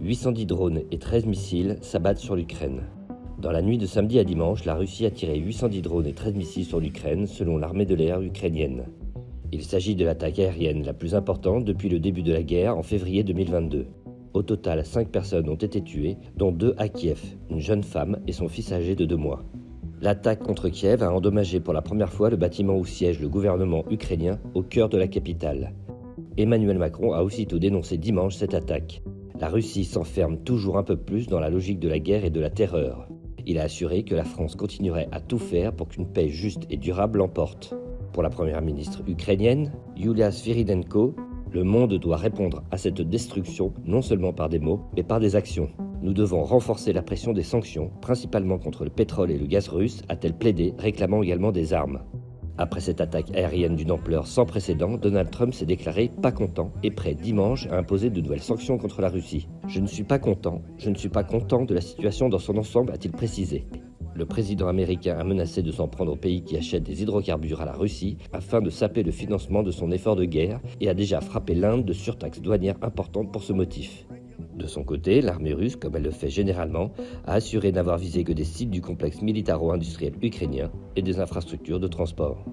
810 drones et 13 missiles s'abattent sur l'Ukraine. Dans la nuit de samedi à dimanche, la Russie a tiré 810 drones et 13 missiles sur l'Ukraine, selon l'armée de l'air ukrainienne. Il s'agit de l'attaque aérienne la plus importante depuis le début de la guerre en février 2022. Au total, 5 personnes ont été tuées, dont 2 à Kiev, une jeune femme et son fils âgé de 2 mois. L'attaque contre Kiev a endommagé pour la première fois le bâtiment où siège le gouvernement ukrainien au cœur de la capitale. Emmanuel Macron a aussitôt dénoncé dimanche cette attaque. La Russie s'enferme toujours un peu plus dans la logique de la guerre et de la terreur. Il a assuré que la France continuerait à tout faire pour qu'une paix juste et durable l'emporte. Pour la première ministre ukrainienne, Yulia Sviridenko, le monde doit répondre à cette destruction non seulement par des mots, mais par des actions. Nous devons renforcer la pression des sanctions, principalement contre le pétrole et le gaz russe, a-t-elle plaidé, réclamant également des armes. Après cette attaque aérienne d'une ampleur sans précédent, Donald Trump s'est déclaré pas content et prêt dimanche à imposer de nouvelles sanctions contre la Russie. Je ne suis pas content de la situation dans son ensemble, a-t-il précisé. Le président américain a menacé de s'en prendre au pays qui achète des hydrocarbures à la Russie afin de saper le financement de son effort de guerre et a déjà frappé l'Inde de surtaxes douanières importantes pour ce motif. De son côté, l'armée russe, comme elle le fait généralement, a assuré n'avoir visé que des sites du complexe militaro-industriel ukrainien et des infrastructures de transport.